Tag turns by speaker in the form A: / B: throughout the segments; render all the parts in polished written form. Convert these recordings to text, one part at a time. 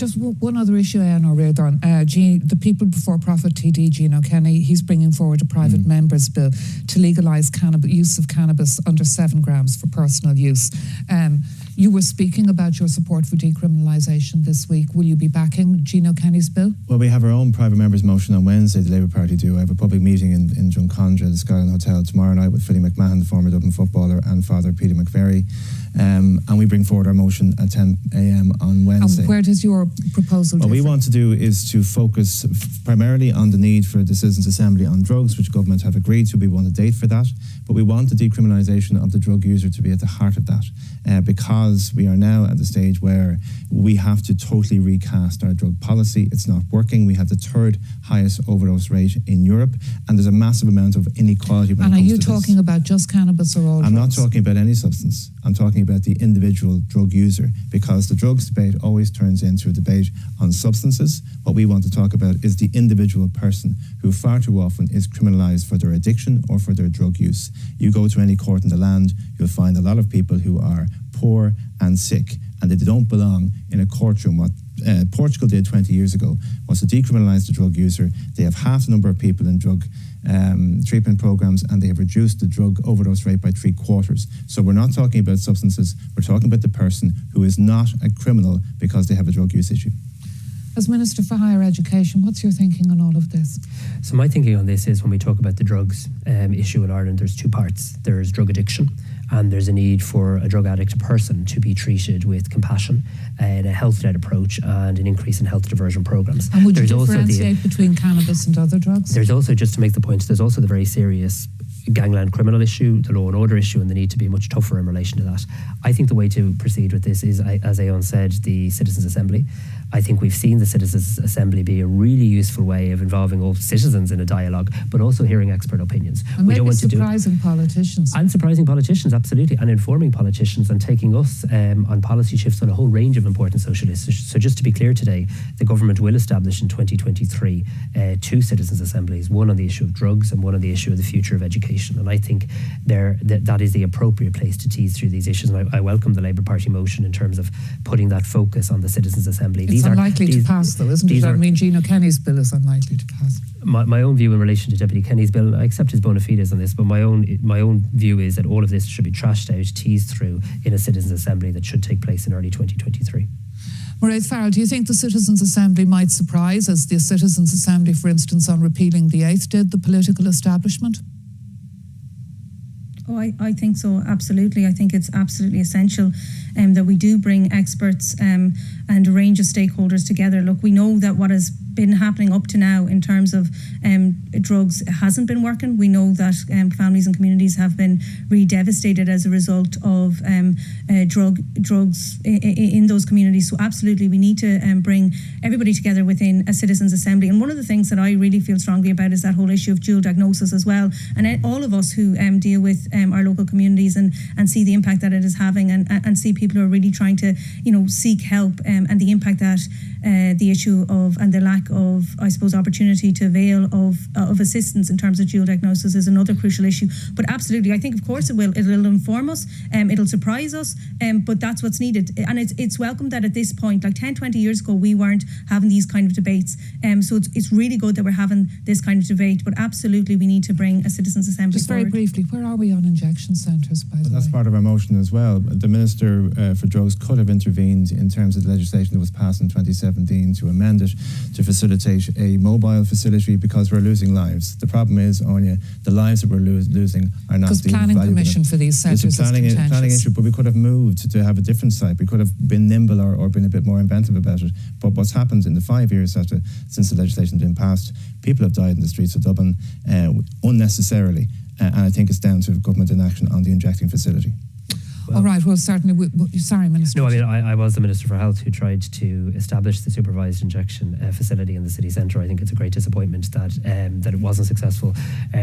A: Just one other issue, Aodhan O'Riordain. The People Before Profit TD, Gene O'Kenny, he's bringing forward a private members bill to legalise use of cannabis under 7 grams for personal use. You were speaking about your support for decriminalisation this week. Will you be backing Gene O'Kenny's bill?
B: Well, we have our own private members motion on Wednesday, the Labour Party do. I have a public meeting in Drumcondra, the Skyline Hotel, tomorrow night with Philly McMahon, the former Dublin footballer, and Father Peter McVerry. And we bring forward our motion at 10 a.m. on Wednesday.
A: And where does your proposal
B: What we want to do is to focus primarily on the need for the Citizens' Assembly on drugs, which government have agreed to. We want a date for that, but we want the decriminalisation of the drug user to be at the heart of that, because we are now at the stage where we have to totally recast our drug policy. It's not working. We have the 3rd highest overdose rate in Europe, and there's a massive amount of inequality when it comes to this. And are you
A: talking about just cannabis or all drugs?
B: I'm not talking about any substance. I'm talking about the individual drug user, because the drugs debate always turns into a debate on substances. What we want to talk about is the individual person who far too often is criminalised for their addiction or for their drug use. You go to any court in the land, you'll find a lot of people who are poor and sick, and they don't belong in a courtroom. What Portugal did 20 years ago was to decriminalise the drug user. They have half the number of people in drug treatment programs, and they have reduced the drug overdose rate by 3/4. So we're not talking about substances, we're talking about the person who is not a criminal because they have a drug use issue.
A: As Minister for Higher Education, what's your thinking on all of this?
C: So my thinking on this is, when we talk about the drugs issue in Ireland, there's 2 parts. There's drug addiction, and there's a need for a drug addict person to be treated with compassion and a health-led approach and an increase in health diversion programs.
A: And would you differentiate between cannabis and other drugs?
C: There's also, just to make the point, there's also the very serious gangland criminal issue, the law and order issue, and the need to be much tougher in relation to that. I think the way to proceed with this is, as Aodhan said, the Citizens' Assembly. I think we've seen the Citizens' Assembly be a really useful way of involving all citizens in a dialogue, but also hearing expert opinions.
A: And we don't want surprising politicians.
C: And surprising politicians, absolutely, and informing politicians and taking us on policy shifts on a whole range of important social issues. So just to be clear today, the government will establish in 2023 2 Citizens' Assemblies, one on the issue of drugs and one on the issue of the future of education. And I think that is the appropriate place to tease through these issues. And I welcome the Labour Party motion in terms of putting that focus on the Citizens' Assembly.
A: It's unlikely to pass, though, isn't it? I mean, Gene O'Kenny's bill is unlikely to pass.
C: My own view in relation to Deputy Kenny's bill, I accept his bona fides on this, but my own view is that all of this should be trashed out, teased through in a Citizens' Assembly that should take place in early 2023.
A: Mairead Farrell, do you think the Citizens' Assembly might surprise, as the Citizens' Assembly, for instance, on repealing the 8th did, the political establishment?
D: Oh, I think so, absolutely. I think it's absolutely essential that we do bring experts and a range of stakeholders together. Look, we know that what has been happening up to now in terms of drugs hasn't been working. We know that families and communities have been really devastated as a result of drugs in those communities. So absolutely, we need to bring everybody together within a Citizens' Assembly. And one of the things that I really feel strongly about is that whole issue of dual diagnosis as well. And all of us who deal with our local communities and see the impact that it is having, and see people who are really trying to, seek help, and the impact that the issue of, and the lack of, I suppose, opportunity to avail of assistance in terms of dual diagnosis is another crucial issue. But absolutely, I think, of course, it'll inform us, it'll surprise us, but that's what's needed. And it's welcome that at this point, like 10, 20 years ago, we weren't having these kind of debates. So it's really good that we're having this kind of debate, but absolutely we need to bring a Citizens' Assembly
A: Just very
D: forward.
A: briefly, where are we on injection centres, by the way?
B: That's part of our motion as well. The Minister for Drugs could have intervened in terms of the legislation that was passed in 2017 to amend it to facilitate a mobile facility, because we're losing lives. The problem is, Anya, the lives that we're losing are not
A: because planning permission for these centres is contentious.
B: It's a planning issue, but we could have moved to have a different site. We could have been nimble or been a bit more inventive about it. But what's happened in the 5 years since the legislation has been passed, people have died in the streets of Dublin unnecessarily. And I think it's down to government inaction on the injecting facility.
A: All right, well, certainly, sorry, Minister.
C: No, I mean, I was the Minister for Health who tried to establish the supervised injection facility in the city centre. I think it's a great disappointment that it wasn't successful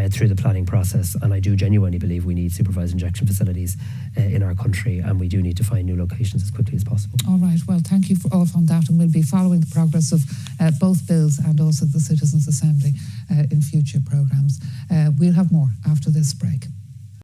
C: through the planning process, and I do genuinely believe we need supervised injection facilities in our country, and we do need to find new locations as quickly as possible.
A: All right, well, thank you all on that, and we'll be following the progress of both bills and also the Citizens' Assembly in future programmes. We'll have more after this break.